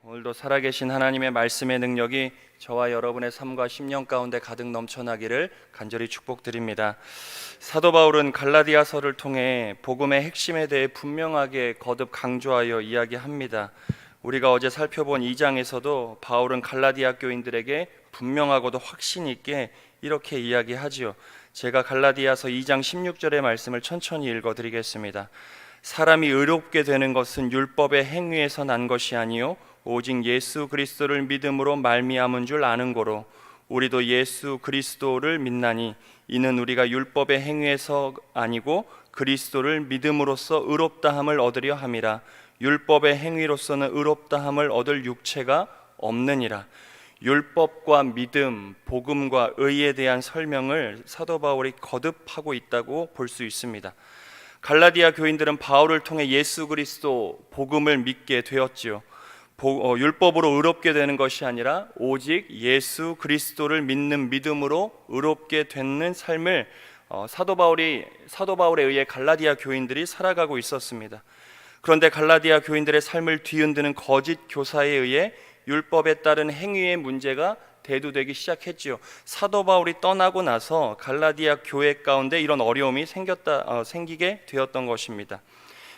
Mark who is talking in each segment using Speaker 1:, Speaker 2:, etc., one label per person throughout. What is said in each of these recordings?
Speaker 1: 오늘도 살아계신 하나님의 말씀의 능력이 저와 여러분의 삶과 심령 가운데 가득 넘쳐나기를 간절히 축복드립니다. 사도 바울은 갈라디아서를 통해 복음의 핵심에 대해 분명하게 거듭 강조하여 이야기합니다. 우리가 어제 살펴본 2장에서도 바울은 갈라디아 교인들에게 분명하고도 확신 있게 이렇게 이야기하지요. 제가 갈라디아서 2장 16절의 말씀을 천천히 읽어드리겠습니다. 사람이 의롭게 되는 것은 율법의 행위에서 난 것이 아니요 오직 예수 그리스도를 믿음으로 말미암은 줄 아는 고로 우리도 예수 그리스도를 믿나니 이는 우리가 율법의 행위에서 아니고 그리스도를 믿음으로써 의롭다함을 얻으려 함이라. 율법의 행위로서는 의롭다함을 얻을 육체가 없느니라. 율법과 믿음, 복음과 의에 대한 설명을 사도 바울이 거듭하고 있다고 볼 수 있습니다. 갈라디아 교인들은 바울을 통해 예수 그리스도 복음을 믿게 되었지요. 율법으로 의롭게 되는 것이 아니라 오직 예수 그리스도를 믿는 믿음으로 의롭게 되는 삶을 사도 바울에 의해 갈라디아 교인들이 살아가고 있었습니다. 그런데 갈라디아 교인들의 삶을 뒤흔드는 거짓 교사에 의해 율법에 따른 행위의 문제가 대두되기 시작했지요. 사도 바울이 떠나고 나서 갈라디아 교회 가운데 이런 어려움이 생기게 되었던 것입니다.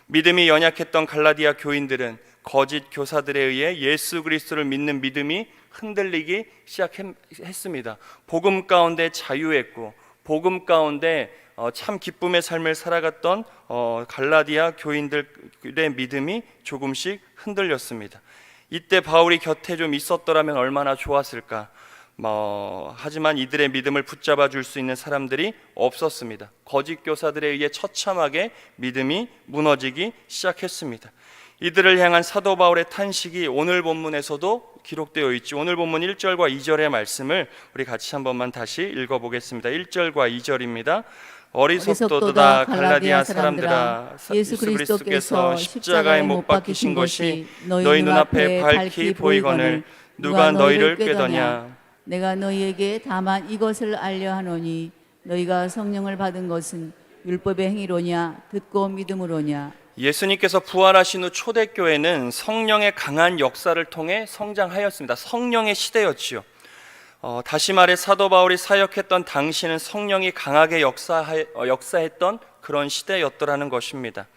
Speaker 1: 믿음이 연약했던 갈라디아 교인들은 거짓 교사들에 의해 예수 그리스도를 믿는 믿음이 흔들리기 시작했습니다. 복음 가운데 자유했고 복음 가운데 참 기쁨의 삶을 살아갔던 갈라디아 교인들의 믿음이 조금씩 흔들렸습니다. 이때 바울이 곁에 좀 있었더라면 얼마나 좋았을까. 하지만 이들의 믿음을 붙잡아 줄 수 있는 사람들이 없었습니다. 거짓 교사들에 의해 처참하게 믿음이 무너지기 시작했습니다. 이들을 향한 사도 바울의 탄식이 오늘 본문에서도 기록되어 있죠. 오늘 본문 1절과 2절의 말씀을 우리 같이 한 번만 다시 읽어보겠습니다. 1절과 2절입니다. 어리석도다 갈라디아 사람들아, 예수 그리스도께서 십자가에 못 박히신 것이 너희 눈앞에 밝히 보이거늘 누가 너희를 꾀더냐.
Speaker 2: 내가 너희에게 다만 이것을 알려 하노니 너희가 성령을 받은 것은 율법의 행위로냐 듣고 믿음으로냐.
Speaker 1: 예수님께서 부활하신 후 초대교회는 성령의 강한 역사를 통해 성장하였습니다. 성령의 시대였지요. 다시 말해 사도 바울이 사역했던 당시는 성령이 강하게 역사했던 그런 시대였더라는 것입니다.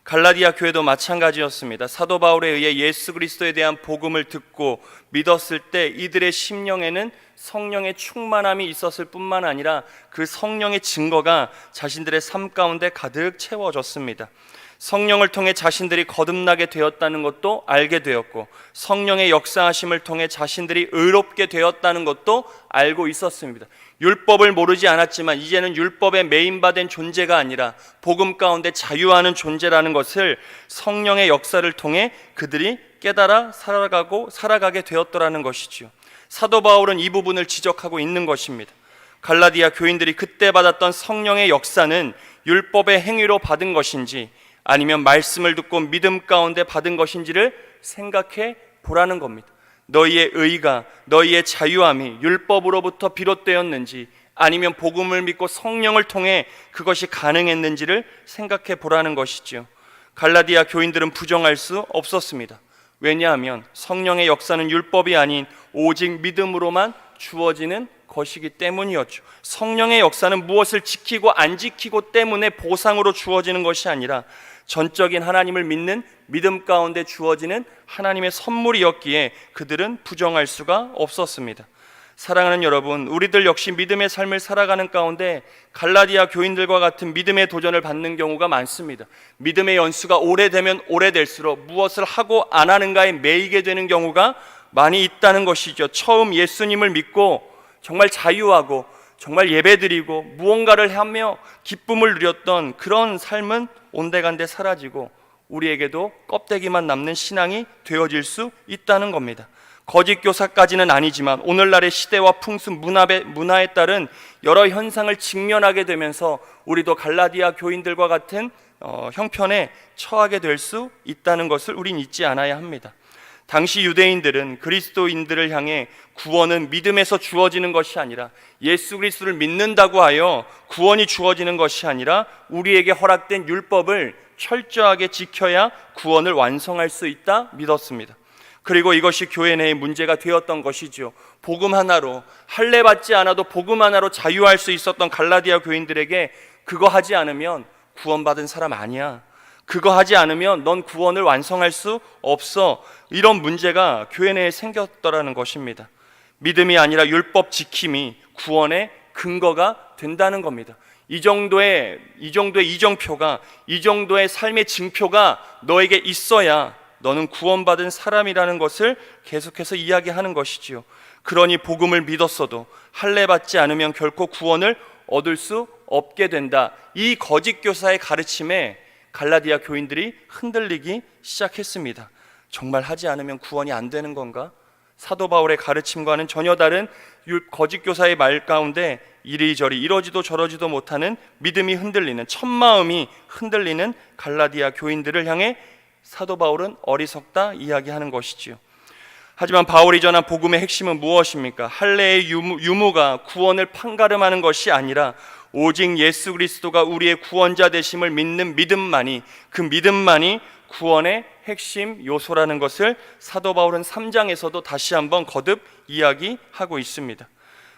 Speaker 1: 갈라디아 교회도 마찬가지였습니다. 사도 바울에 의해 예수 그리스도에 대한 복음을 듣고 믿었을 때 이들의 심령에는 성령의 충만함이 있었을 뿐만 아니라 그 성령의 증거가 자신들의 삶 가운데 가득 채워졌습니다. 성령을 통해 자신들이 거듭나게 되었다는 것도 알게 되었고 성령의 역사하심을 통해 자신들이 의롭게 되었다는 것도 알고 있었습니다. 율법을 모르지 않았지만 이제는 율법에 매인받은 존재가 아니라 복음 가운데 자유하는 존재라는 것을 성령의 역사를 통해 그들이 깨달아 살아가게 되었더라는 것이지요. 사도 바울은 이 부분을 지적하고 있는 것입니다. 갈라디아 교인들이 그때 받았던 성령의 역사는 율법의 행위로 받은 것인지 아니면 말씀을 듣고 믿음 가운데 받은 것인지를 생각해 보라는 겁니다. 너희의 의가, 너희의 자유함이 율법으로부터 비롯되었는지 아니면 복음을 믿고 성령을 통해 그것이 가능했는지를 생각해 보라는 것이지요. 갈라디아 교인들은 부정할 수 없었습니다. 왜냐하면 성령의 역사는 율법이 아닌 오직 믿음으로만 주어지는 것이기 때문이었죠. 성령의 역사는 무엇을 지키고 안 지키고 때문에 보상으로 주어지는 것이 아니라 전적인 하나님을 믿는 믿음 가운데 주어지는 하나님의 선물이었기에 그들은 부정할 수가 없었습니다. 사랑하는 여러분, 우리들 역시 믿음의 삶을 살아가는 가운데 갈라디아 교인들과 같은 믿음의 도전을 받는 경우가 많습니다. 믿음의 연수가 오래되면 오래될수록 무엇을 하고 안 하는가에 매이게 되는 경우가 많이 있다는 것이죠. 처음 예수님을 믿고 정말 자유하고 정말 예배드리고 무언가를 하며 기쁨을 누렸던 그런 삶은 온데간데 사라지고 우리에게도 껍데기만 남는 신앙이 되어질 수 있다는 겁니다. 거짓 교사까지는 아니지만 오늘날의 시대와 풍습 문화에 따른 여러 현상을 직면하게 되면서 우리도 갈라디아 교인들과 같은 형편에 처하게 될 수 있다는 것을 우린 잊지 않아야 합니다. 당시 유대인들은 그리스도인들을 향해 구원은 믿음에서 주어지는 것이 아니라 예수 그리스도를 믿는다고 하여 구원이 주어지는 것이 아니라 우리에게 허락된 율법을 철저하게 지켜야 구원을 완성할 수 있다 믿었습니다. 그리고 이것이 교회 내의 문제가 되었던 것이죠. 복음 하나로, 할례 받지 않아도 복음 하나로 자유할 수 있었던 갈라디아 교인들에게 그거 하지 않으면 구원받은 사람 아니야, 그거 하지 않으면 넌 구원을 완성할 수 없어, 이런 문제가 교회 내에 생겼더라는 것입니다. 믿음이 아니라 율법 지킴이 구원의 근거가 된다는 겁니다. 이 정도의 이정표가, 이 정도의 삶의 증표가 너에게 있어야 너는 구원받은 사람이라는 것을 계속해서 이야기하는 것이지요. 그러니 복음을 믿었어도 할례 받지 않으면 결코 구원을 얻을 수 없게 된다. 이 거짓 교사의 가르침에 갈라디아 교인들이 흔들리기 시작했습니다. 정말 하지 않으면 구원이 안 되는 건가? 사도 바울의 가르침과는 전혀 다른 거짓 교사의 말 가운데 이리저리 이러지도 저러지도 못하는 믿음이 흔들리는, 첫마음이 흔들리는 갈라디아 교인들을 향해 사도 바울은 어리석다 이야기하는 것이지요. 하지만 바울이 전한 복음의 핵심은 무엇입니까? 할례의 유무가 구원을 판가름하는 것이 아니라 오직 예수 그리스도가 우리의 구원자 되심을 믿는 믿음만이, 그 믿음만이 구원의 핵심 요소라는 것을 사도 바울은 3장에서도 다시 한번 거듭 이야기하고 있습니다.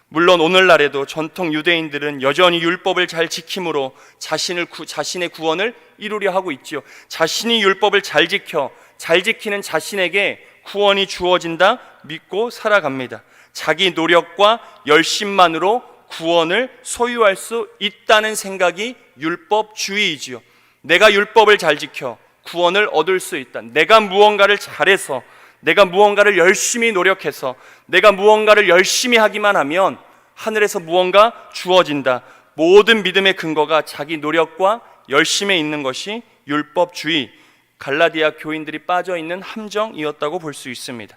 Speaker 1: 물론 오늘날에도 전통 유대인들은 여전히 율법을 잘 지킴으로 자신의 구원을 이루려 하고 있지요. 자신이 율법을 잘 지키는 자신에게 구원이 주어진다 믿고 살아갑니다. 자기 노력과 열심만으로 구원을 소유할 수 있다는 생각이 율법주의이지요. 내가 율법을 잘 지켜 구원을 얻을 수 있다, 내가 무언가를 잘해서, 내가 무언가를 열심히 노력해서, 내가 무언가를 열심히 하기만 하면 하늘에서 무언가 주어진다. 모든 믿음의 근거가 자기 노력과 열심에 있는 것이 율법주의, 갈라디아 교인들이 빠져있는 함정이었다고 볼 수 있습니다.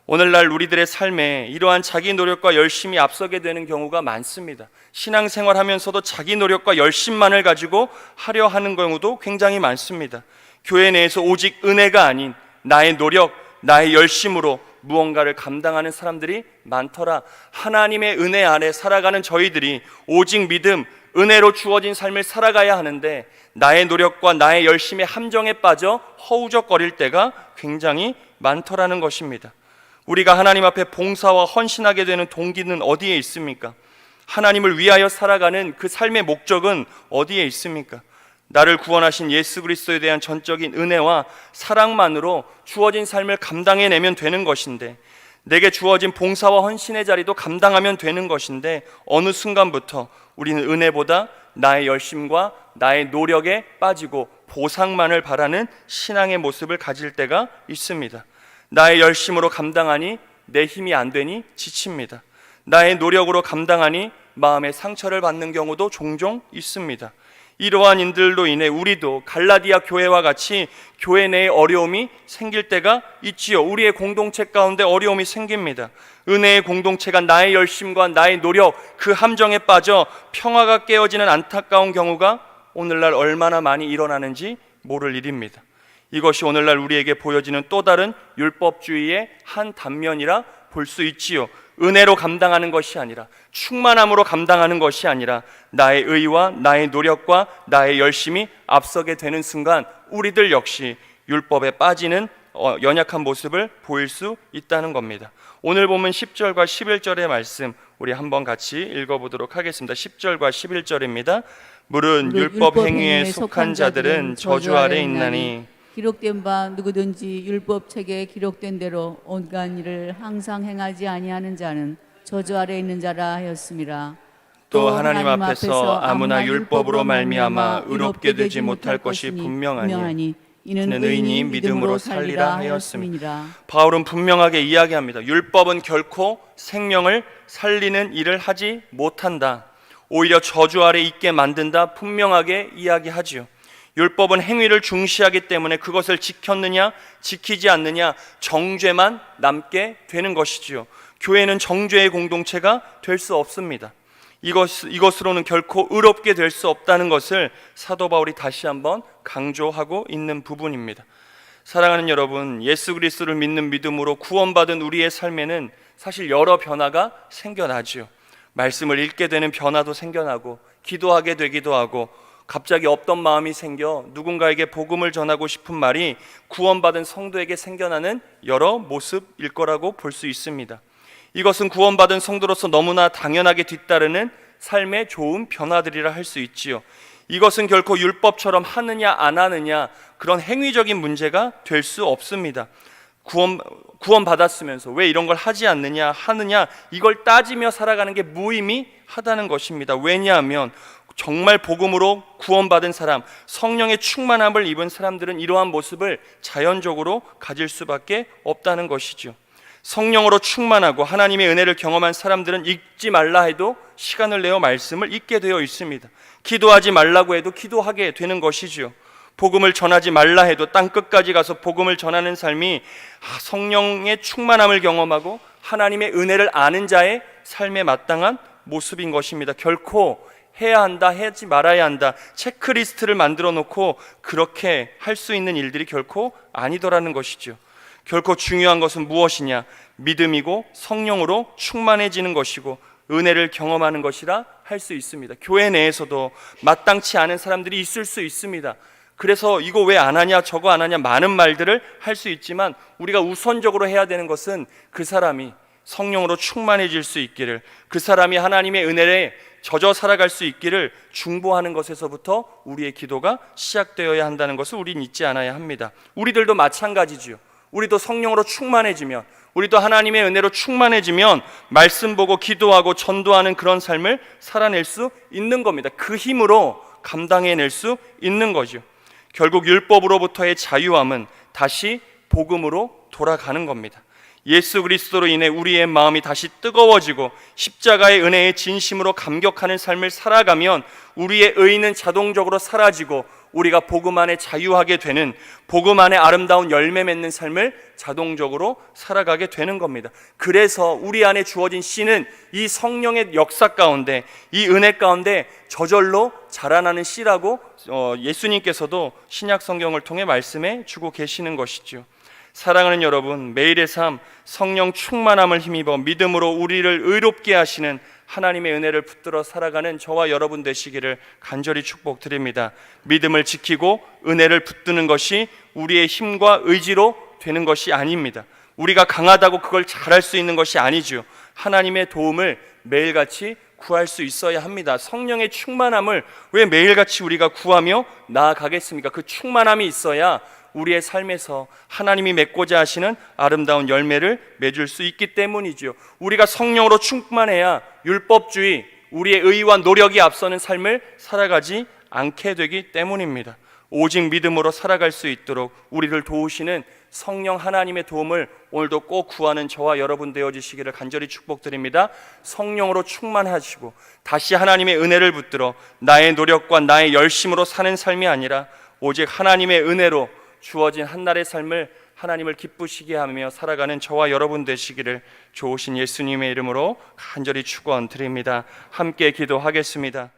Speaker 1: 오늘날 우리들의 삶에 이러한 자기 노력과 열심이 앞서게 되는 경우가 많습니다. 신앙생활하면서도 자기 노력과 열심만을 가지고 하려 하는 경우도 굉장히 많습니다. 교회 내에서 오직 은혜가 아닌 나의 노력, 나의 열심으로 무언가를 감당하는 사람들이 많더라. 하나님의 은혜 아래 살아가는 저희들이 오직 믿음, 은혜로 주어진 삶을 살아가야 하는데 나의 노력과 나의 열심의 함정에 빠져 허우적거릴 때가 굉장히 많더라는 것입니다. 우리가 하나님 앞에 봉사와 헌신하게 되는 동기는 어디에 있습니까? 하나님을 위하여 살아가는 그 삶의 목적은 어디에 있습니까? 나를 구원하신 예수 그리스도에 대한 전적인 은혜와 사랑만으로 주어진 삶을 감당해내면 되는 것인데, 내게 주어진 봉사와 헌신의 자리도 감당하면 되는 것인데, 어느 순간부터 우리는 은혜보다 나의 열심과 나의 노력에 빠지고 보상만을 바라는 신앙의 모습을 가질 때가 있습니다. 나의 열심으로 감당하니 내 힘이 안 되니 지칩니다. 나의 노력으로 감당하니 마음의 상처를 받는 경우도 종종 있습니다. 이러한 인들로 인해 우리도 갈라디아 교회와 같이 교회 내에 어려움이 생길 때가 있지요. 우리의 공동체 가운데 어려움이 생깁니다. 은혜의 공동체가 나의 열심과 나의 노력, 그 함정에 빠져 평화가 깨어지는 안타까운 경우가 오늘날 얼마나 많이 일어나는지 모를 일입니다. 이것이 오늘날 우리에게 보여지는 또 다른 율법주의의 한 단면이라 볼 수 있지요. 은혜로 감당하는 것이 아니라, 충만함으로 감당하는 것이 아니라 나의 의와 나의 노력과 나의 열심이 앞서게 되는 순간 우리들 역시 율법에 빠지는 연약한 모습을 보일 수 있다는 겁니다. 오늘 보면 10절과 11절의 말씀 우리 한번 같이 읽어보도록 하겠습니다. 10절과 11절입니다. 물은 율법 행위에 속한 자들은 저주 아래 있나니
Speaker 2: 기록된 바 누구든지 율법책에 기록된 대로 온갖 일을 항상 행하지 아니하는 자는 저주 아래 있는 자라 하였음이라.
Speaker 1: 또 하나님 앞에서 아무나 율법으로 말미암아 의롭게 되지 못할 것이 분명하니 이는 의인이 믿음으로 살리라 하였음이니라. 바울은 분명하게 이야기합니다. 율법은 결코 생명을 살리는 일을 하지 못한다. 오히려 저주 아래 있게 만든다. 분명하게 이야기하지요. 율법은 행위를 중시하기 때문에 그것을 지켰느냐 지키지 않느냐 정죄만 남게 되는 것이지요. 교회는 정죄의 공동체가 될 수 없습니다. 이것으로는 결코 의롭게 될 수 없다는 것을 사도 바울이 다시 한번 강조하고 있는 부분입니다. 사랑하는 여러분, 예수 그리스도를 믿는 믿음으로 구원받은 우리의 삶에는 사실 여러 변화가 생겨나죠. 말씀을 읽게 되는 변화도 생겨나고, 기도하게 되기도 하고, 갑자기 없던 마음이 생겨 누군가에게 복음을 전하고 싶은 말이 구원받은 성도에게 생겨나는 여러 모습일 거라고 볼 수 있습니다. 이것은 구원받은 성도로서 너무나 당연하게 뒤따르는 삶의 좋은 변화들이라 할 수 있지요. 이것은 결코 율법처럼 하느냐 안 하느냐 그런 행위적인 문제가 될 수 없습니다. 구원 받았으면서 왜 이런 걸 하지 않느냐 하느냐 이걸 따지며 살아가는 게 무의미하다는 것입니다. 왜냐하면 정말 복음으로 구원받은 사람, 성령의 충만함을 입은 사람들은 이러한 모습을 자연적으로 가질 수밖에 없다는 것이죠. 성령으로 충만하고 하나님의 은혜를 경험한 사람들은 읽지 말라 해도 시간을 내어 말씀을 읽게 되어 있습니다. 기도하지 말라고 해도 기도하게 되는 것이죠. 복음을 전하지 말라 해도 땅끝까지 가서 복음을 전하는 삶이 성령의 충만함을 경험하고 하나님의 은혜를 아는 자의 삶에 마땅한 모습인 것입니다. 결코 해야 한다, 하지 말아야 한다, 체크리스트를 만들어 놓고 그렇게 할 수 있는 일들이 결코 아니더라는 것이죠. 결코 중요한 것은 무엇이냐? 믿음이고 성령으로 충만해지는 것이고 은혜를 경험하는 것이라 할 수 있습니다. 교회 내에서도 마땅치 않은 사람들이 있을 수 있습니다. 그래서 이거 왜 안 하냐, 저거 안 하냐 많은 말들을 할 수 있지만 우리가 우선적으로 해야 되는 것은 그 사람이 성령으로 충만해질 수 있기를, 그 사람이 하나님의 은혜에 젖어 살아갈 수 있기를 중보하는 것에서부터 우리의 기도가 시작되어야 한다는 것을 우리는 잊지 않아야 합니다. 우리들도 마찬가지지요. 우리도 성령으로 충만해지면, 우리도 하나님의 은혜로 충만해지면 말씀 보고 기도하고 전도하는 그런 삶을 살아낼 수 있는 겁니다. 그 힘으로 감당해낼 수 있는 거죠. 결국 율법으로부터의 자유함은 다시 복음으로 돌아가는 겁니다. 예수 그리스도로 인해 우리의 마음이 다시 뜨거워지고 십자가의 은혜에 진심으로 감격하는 삶을 살아가면 우리의 의는 자동적으로 사라지고 우리가 복음 안에 자유하게 되는, 복음 안에 아름다운 열매 맺는 삶을 자동적으로 살아가게 되는 겁니다. 그래서 우리 안에 주어진 씨는 이 성령의 역사 가운데, 이 은혜 가운데 저절로 자라나는 씨라고 예수님께서도 신약 성경을 통해 말씀해 주고 계시는 것이죠. 사랑하는 여러분, 매일의 삶 성령 충만함을 힘입어 믿음으로 우리를 의롭게 하시는 하나님의 은혜를 붙들어 살아가는 저와 여러분 되시기를 간절히 축복드립니다. 믿음을 지키고 은혜를 붙드는 것이 우리의 힘과 의지로 되는 것이 아닙니다. 우리가 강하다고 그걸 잘할 수 있는 것이 아니죠. 하나님의 도움을 매일같이 구할 수 있어야 합니다. 성령의 충만함을 왜 매일같이 우리가 구하며 나아가겠습니까? 그 충만함이 있어야 우리의 삶에서 하나님이 맺고자 하시는 아름다운 열매를 맺을 수 있기 때문이죠. 우리가 성령으로 충만해야 율법주의, 우리의 의와 노력이 앞서는 삶을 살아가지 않게 되기 때문입니다. 오직 믿음으로 살아갈 수 있도록 우리를 도우시는 성령 하나님의 도움을 오늘도 꼭 구하는 저와 여러분 되어주시기를 간절히 축복드립니다. 성령으로 충만하시고 다시 하나님의 은혜를 붙들어 나의 노력과 나의 열심으로 사는 삶이 아니라 오직 하나님의 은혜로 주어진 한날의 삶을 하나님을 기쁘시게 하며 살아가는 저와 여러분 되시기를 좋으신 예수님의 이름으로 간절히 축원드립니다. 함께 기도하겠습니다.